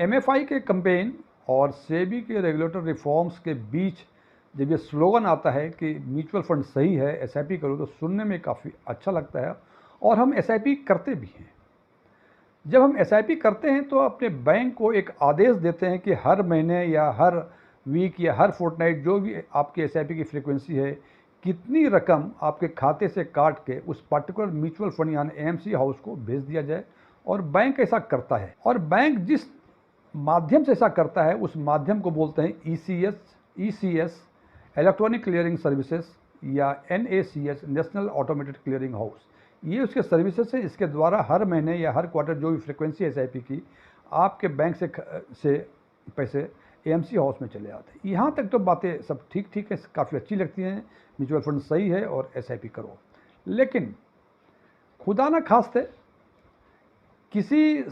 MFI के campaign और सेबी के रेगुलेटर रिफॉर्म्स के बीच जब ये स्लोगन आता है कि म्यूचुअल फंड सही है, एसआईपी करो, तो सुनने में काफ़ी अच्छा लगता है और हम एसआईपी करते भी हैं। जब हम एसआईपी करते हैं तो अपने बैंक को एक आदेश देते हैं कि हर महीने या हर वीक या हर फोर्टनाइट जो भी आपकी एसआईपी की फ्रीक्वेंसी है, कितनी रकम आपके खाते से काट के उस पर्टिकुलर म्यूचुअल फंड यानी एएमसी हाउस को भेज दिया जाए। और बैंक ऐसा करता है, और बैंक जिस माध्यम से ऐसा करता है उस माध्यम को बोलते हैं ईसीएस इलेक्ट्रॉनिक क्लियरिंग सर्विसेज या एनएसीएस नेशनल ऑटोमेटेड क्लियरिंग हाउस। ये उसके सर्विसेज है, इसके द्वारा हर महीने या हर क्वार्टर जो भी फ्रिक्वेंसी एसआईपी की आपके बैंक से पैसे एएमसी हाउस में चले आते हैं। यहाँ तक तो बातें सब ठीक है, काफ़ी अच्छी लगती हैं, म्यूचुअल फंड सही है और एसआईपी करो। लेकिन खुदा ना खास्ते किसी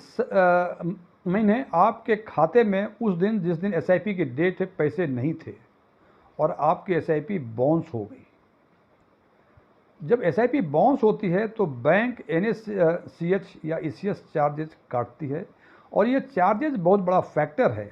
महीने आपके खाते में उस दिन जिस दिन एसआईपी की डेट है पैसे नहीं थे और आपकी एसआईपी बाउंस हो गई। जब एसआईपी बाउंस होती है तो बैंक एनएसीएच या ईसीएस चार्जेस काटती है, और ये चार्जेस बहुत बड़ा फैक्टर है।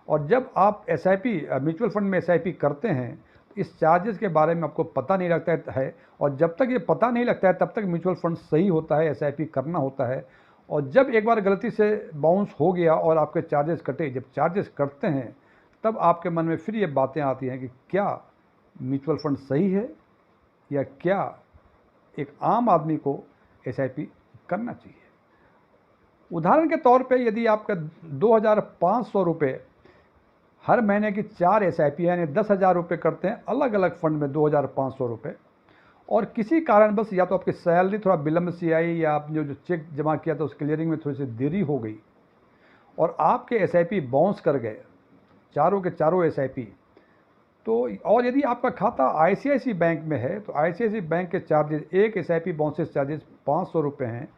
और जब आप एसआईपी म्यूचुअल फंड में एसआईपी करते हैं तो इस चार्जेस के बारे में आपको पता नहीं लगता है, और जब तक ये पता नहीं लगता है तब तक म्यूचुअल फंड सही होता है, एसआईपी करना होता है। और जब एक बार गलती से बाउंस हो गया और आपके चार्जेस कटे, जब चार्जेस कटते हैं तब आपके मन में फिर ये बातें आती हैं कि क्या म्यूचुअल फंड सही है या क्या एक आम आदमी को एसआईपी करना चाहिए। उदाहरण के तौर पे यदि आपका 2,500 रुपये हर महीने की 4 एसआईपी यानी 10,000 रुपये करते हैं अलग अलग फंड में 2,500 रुपये, और किसी कारणवश या तो आपकी सैलरी थोड़ा विलम्ब से आई या आपने जो चेक जमा किया था उस क्लियरिंग में थोड़ी सी देरी हो गई और आपके एसआईपी बाउंस कर गए, चारों के चारों एसआईपी, तो और यदि आपका खाता आईसीआईसी बैंक में है तो आईसीआईसी बैंक के चार्जेस, एक एसआईपी बाउंसेस चार्जेस 500 रुपये हैं,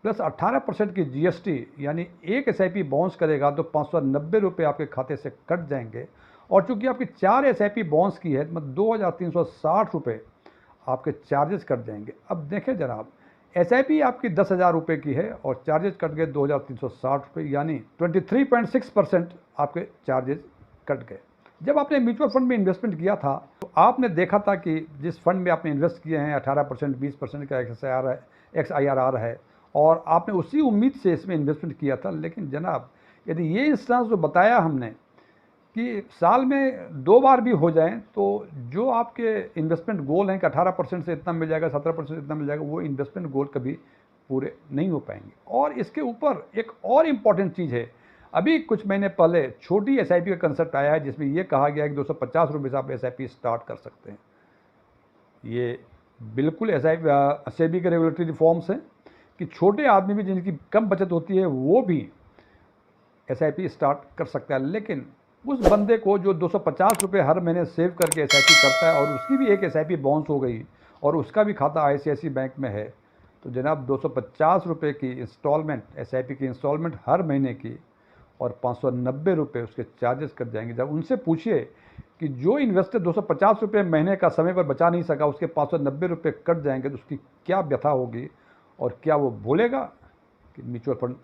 प्लस 18% की जीएसटी, यानी एक एसआईपी बाउंस करेगा तो 590 रुपये आपके खाते से कट जाएंगे। और चूंकि आपकी 4 एसआईपी बाउंस की है मतलब 2,360 रुपये आपके चार्जेस कट जाएंगे। अब देखें जनाब, एसआईपी आपकी 10,000 रुपये की है और चार्जेस कट गए 2,360 रुपये, यानी 23.6% आपके चार्जेस कट गए। जब आपने म्यूचुअल फंड में इन्वेस्टमेंट किया था तो आपने देखा था कि जिस फंड में आपने इन्वेस्ट किए हैं 18% 20% का XIRR है और आपने उसी उम्मीद से इसमें इन्वेस्टमेंट किया था। लेकिन जनाब, यदि ये इंस्टेंस जो बताया हमने कि साल में 2 बार भी हो जाएं तो जो आपके इन्वेस्टमेंट गोल हैं कि 18% से इतना मिल जाएगा, 17% से इतना मिल जाएगा, वो इन्वेस्टमेंट गोल कभी पूरे नहीं हो पाएंगे। और इसके ऊपर एक और इम्पॉर्टेंट चीज़ है, अभी कुछ महीने पहले छोटी एसआईपी का कंसेप्ट आया है जिसमें ये कहा गया है कि 250 रुपये से आप एसआईपी स्टार्ट कर सकते हैं। ये बिल्कुल एसआईपी सेबी के रेगुलेटरी रिफॉर्म्स हैं कि छोटे आदमी भी जिनकी कम बचत होती है वो भी एसआईपी स्टार्ट कर सकता है। लेकिन उस बंदे को जो 250 रुपये हर महीने सेव करके एसआईपी करता है और उसकी भी एक एसआईपी बाउंस हो गई और उसका भी खाता आईसीआईसी बैंक में है, तो जनाब 250 रुपये की इंस्टॉलमेंट, एसआईपी की इंस्टॉलमेंट हर महीने की, और 590 रुपये उसके चार्जेस कट जाएंगे। जब उनसे पूछिए कि जो इन्वेस्टर 250 रुपये महीने का समय पर बचा नहीं सका उसके 590 रुपये कट जाएंगे तो उसकी क्या व्यथा होगी और क्या वो बोलेगा कि म्यूचुअल फंड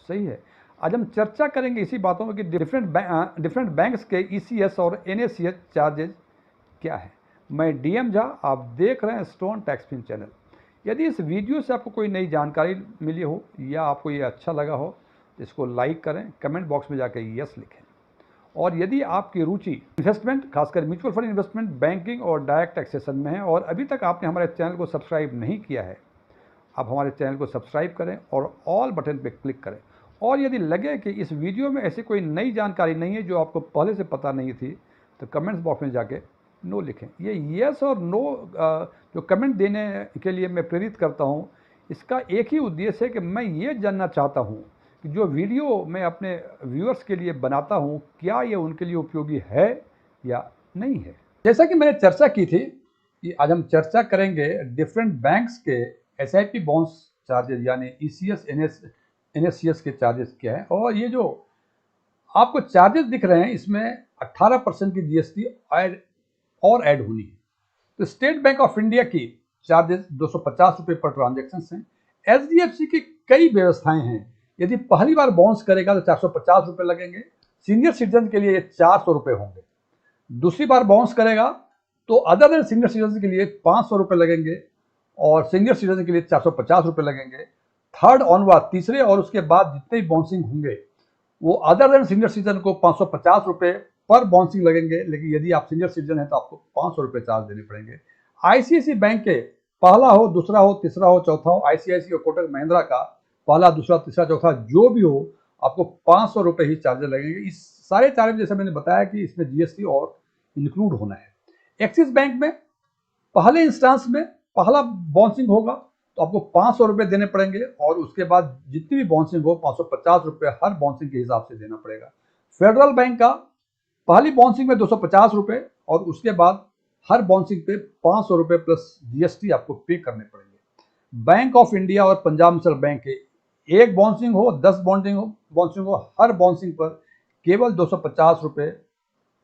सही है। आज हम चर्चा करेंगे इसी बातों में कि डिफरेंट बैंक्स के ईसीएस और एनएसीएस चार्जेस क्या है। मैं डीएम झा, आप देख रहे हैं स्टोन टैक्सफिन चैनल। यदि इस वीडियो से आपको कोई नई जानकारी मिली हो या आपको ये अच्छा लगा हो तो इसको लाइक करें, कमेंट बॉक्स में जाकर यस लिखें। और यदि आपकी रुचि इन्वेस्टमेंट, खासकर म्यूचुअल फंड इन्वेस्टमेंट, बैंकिंग और डायरेक्ट टैक्सेशन में है और अभी तक आपने हमारे चैनल को सब्सक्राइब नहीं किया है, आप हमारे चैनल को सब्सक्राइब करें और ऑल बटन पर क्लिक करें। और यदि लगे कि इस वीडियो में ऐसी कोई नई जानकारी नहीं है जो आपको पहले से पता नहीं थी तो कमेंट्स बॉक्स में जाके नो लिखें। ये यस और नो जो कमेंट देने के लिए मैं प्रेरित करता हूँ, इसका एक ही उद्देश्य है कि मैं ये जानना चाहता हूँ कि जो वीडियो मैं अपने व्यूअर्स के लिए बनाता हूँ क्या ये उनके लिए उपयोगी है या नहीं है। जैसा कि मैंने चर्चा की थी कि आज हम चर्चा करेंगे डिफरेंट बैंक्स के एसआईपी बाउंस चार्जेस यानी ईसीएस एनएससीएस के चार्जेस क्या है। और ये जो आपको चार्जेस दिख रहे हैं इसमें 18% की जीएसटी और ऐड होनी है। तो स्टेट बैंक ऑफ इंडिया की चार्जेस 250 रुपये पर ट्रांजेक्शन हैं। एचडीएफसी की कई व्यवस्थाएं हैं, यदि पहली बार बाउंस करेगा तो 450 रुपये लगेंगे। सीनियर सिटीजन के लिए 400 रुपये होंगे। दूसरी बार बाउंस करेगा तो अदर देन सीनियर सिटीजन के लिए 500 रुपये लगेंगे और सीनियर सिटीजन के लिए 450 रुपये लगेंगे। थर्ड ऑनवर्ड, तीसरे और उसके बाद जितने भी बाउंसिंग होंगे वो अदर देन सीनियर सिटीजन को 550 रुपये पर बाउंसिंग लगेंगे, लेकिन यदि आप सीनियर सिटीजन हैं तो आपको 500 रुपये चार्ज देने पड़ेंगे। आईसीआईसी बैंक के पहला हो, दूसरा हो, तीसरा हो, चौथा हो, आईसीआईसी और कोटक महिंद्रा का पहला, दूसरा, तीसरा, चौथा जो भी हो, आपको 500 रुपये ही चार्जेस लगेंगे। इस सारे चार्ज जैसे मैंने बताया कि इसमें जीएसटी और इंक्लूड होना है। एक्सिस बैंक में पहले इंस्टेंस में पहला बाउंसिंग होगा तो आपको 500 रुपये देने पड़ेंगे और उसके बाद जितनी भी बाउंसिंग हो 550 रुपये हर बाउंसिंग के हिसाब से देना पड़ेगा। फेडरल बैंक का पहली बाउंसिंग में 250 रुपये और उसके बाद हर बाउंसिंग पे 500 रुपये प्लस जीएसटी आपको पे करने पड़ेंगे। बैंक ऑफ इंडिया और पंजाब नेशनल बैंक के एक बाउंसिंग हो, 10 बाउंसिंग हो, हर बाउंसिंग पर केवल 250 रुपये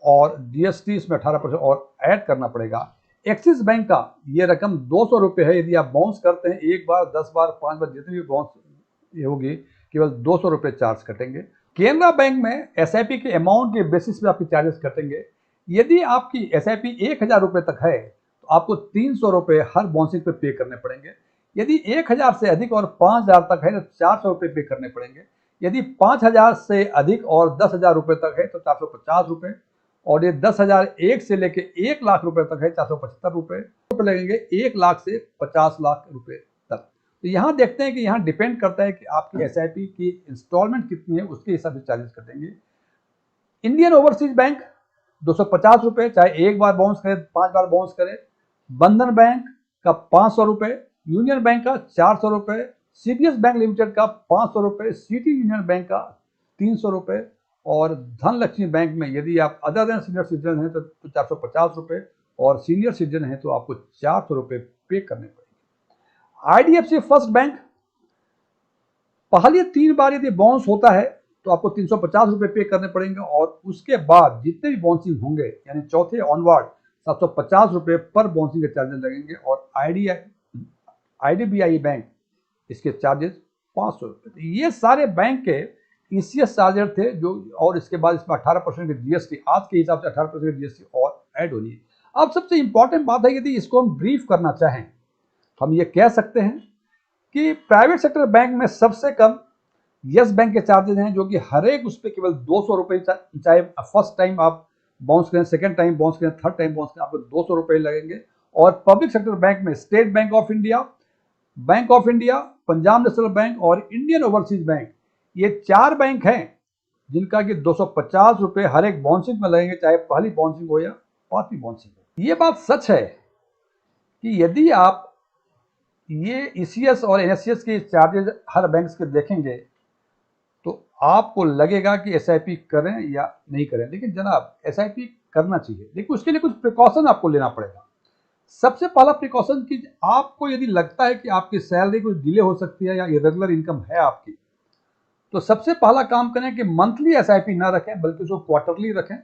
और जीएसटी इसमें 18% और ऐड करना पड़ेगा। एक्सिस बैंक का ये रकम 200 रुपये है। यदि आप बाउंस करते हैं एक बार, 10 बार, 5 बार, जितनी भी बाउंस होगी केवल 200 रुपये चार्ज कटेंगे। केनरा बैंक में एसआईपी के अमाउंट के बेसिस पे आपके चार्जेस कटेंगे। यदि आपकी एसआईपी 1000 रुपये तक है तो आपको 300 रुपये हर बाउंसिंग पे पे करने पड़ेंगे। यदि 1000 से अधिक और 5000 तक है तो 400 रुपये पे करने पड़ेंगे। यदि 5000 से अधिक और 10,000 रुपये तक है तो 450 रुपये, और ये 10,000 एक से लेके 1 लाख रुपए तक है 475 रुपये लगेंगे, 1 लाख से 50 लाख रुपए तक। तो यहाँ देखते हैं कि यहाँ डिपेंड करता है कि आपकी एसआईपी की इंस्टॉलमेंट कितनी है, उसके हिसाब से चार्जेस कटेंगे। इंडियन ओवरसीज बैंक 250 रुपये, चाहे एक बार बाउंस करे, 5 बार बाउंस करे। बंधन बैंक का 500 रुपये, यूनियन बैंक का 400 रुपये, सीबीएस बैंक लिमिटेड का 500 रुपये, सिटी यूनियन बैंक का 300 रुपये और धनलक्ष्मी बैंक में यदि आप अदर देन सीनियर सिटीजन हैं तो 450 रुपये और सीनियर सिटीजन हैं तो आपको 400 रुपये पे करने पड़ेंगे। आईडीएफसी फर्स्ट बैंक पहले 3 बार यदि बाउंस होता है तो आपको 350 रुपये पे करने पड़ेंगे और उसके बाद जितने भी बाउंसिंग होंगे यानी चौथे ऑनवर्ड 750 रुपये पर बाउंसिंग के चार्जेस लगेंगे। और आईडीबीआई बैंक इसके चार्जेस 500 रुपये। ये सारे बैंक के ईसीएस चार्जर थे जो, और इसके बाद इसमें 18% की जीएसटी, आज के हिसाब से 18% की जीएसटी और ऐड होनी है। अब सबसे इंपॉर्टेंट बात है, यदि इसको हम ब्रीफ करना चाहें हम ये कह सकते हैं कि प्राइवेट सेक्टर बैंक में सबसे कम यस बैंक के चार्जेस हैं, जो कि हर एक उस पर केवल 200 रुपये, चाहे फर्स्ट टाइम आप बाउंस करें, सेकेंड टाइम बाउंस करें, थर्ड टाइम बाउंस करें, आपको 200 रुपये लगेंगे। और पब्लिक सेक्टर बैंक में state bank of India, Punjab national bank और इंडियन ओवरसीज बैंक, ये 4 बैंक हैं जिनका कि 250 रुपये हर एक बाउंसिंग में लगेंगे, चाहे पहली बाउंसिंग हो या 5वीं बाउंसिंग हो। ये बात सच है कि यदि आप ये ईसीएस और एनएससीएस के चार्जेस हर बैंक के देखेंगे तो आपको लगेगा कि एसआईपी करें या नहीं करें, लेकिन जनाब एसआईपी करना चाहिए, लेकिन उसके लिए कुछ प्रिकॉशन आपको लेना पड़ेगा। सबसे पहला प्रिकॉशन कि आपको यदि लगता है कि आपकी सैलरी कुछ डिले हो सकती है या इरेगुलर इनकम है आपकी, तो सबसे पहला काम करें कि मंथली एसआईपी ना रखें बल्कि उसको क्वार्टरली रखें,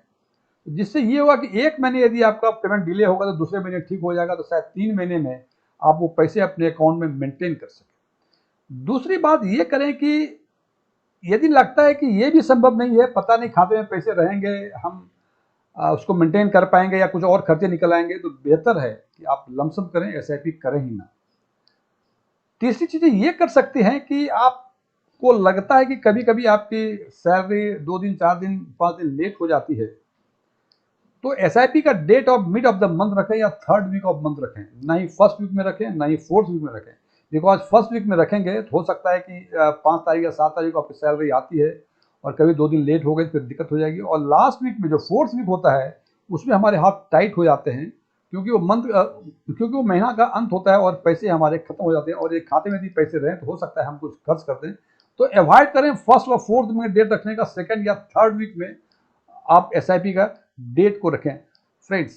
जिससे ये होगा कि एक महीने यदि आपका पेमेंट डिले होगा तो दूसरे महीने ठीक हो जाएगा, तो शायद 3 महीने में आप वो पैसे अपने अकाउंट में मेंटेन कर सकें। दूसरी बात ये करें कि यदि लगता है कि ये भी संभव नहीं है, पता नहीं खाते में पैसे रहेंगे, हम उसको मेंटेन कर पाएंगे या कुछ और खर्चे निकल आएंगे, तो बेहतर है कि आप लमसम करें, एसआईपी करें ही ना। तीसरी चीज़ें ये कर सकते हैं कि आपको लगता है कि कभी कभी आपकी सैलरी 2 दिन, 4 दिन, 5 दिन लेट हो जाती है, तो एसआईपी का date of mid of the month रखें या थर्ड वीक ऑफ मंथ रखें, ना ही फर्स्ट वीक में रखें ना ही फोर्थ वीक में रखें। बिकॉज फर्स्ट वीक में रखेंगे तो हो सकता है कि 5 तारीख या 7 तारीख को आपकी सैलरी आती है और कभी 2 दिन लेट हो गई, फिर दिक्कत हो जाएगी। और लास्ट वीक में जो फोर्थ वीक होता है उसमें हमारे हाथ टाइट हो जाते हैं, क्योंकि वो महीना का अंत होता है और पैसे हमारे खत्म हो जाते हैं, और एक खाते में यदि पैसे रहें तो हो सकता है हम कुछ खर्च करते हैं। तो अवॉइड करें फर्स्ट और फोर्थ में डेट रखने का, सेकेंड या थर्ड वीक में आप एसआईपी का डेट को रखें। फ्रेंड्स,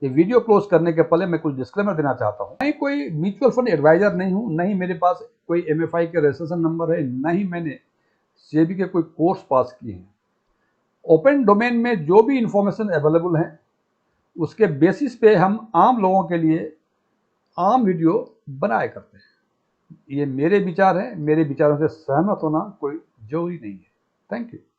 ये वीडियो क्लोज करने के पहले मैं कुछ डिस्क्लेमर देना चाहता हूँ। मैं कोई म्यूचुअल फंड एडवाइजर नहीं हूँ, न ही मेरे पास कोई एमएफआई के रजिस्ट्रेशन नंबर है, न ही मैंने सेबी के कोई कोर्स पास किए हैं। ओपन डोमेन में जो भी इंफॉर्मेशन अवेलेबल है उसके बेसिस पे हम आम लोगों के लिए आम वीडियो बनाया करते हैं। ये मेरे विचार हैं, मेरे विचारों से सहमत होना कोई जरूरी नहीं है। Thank you.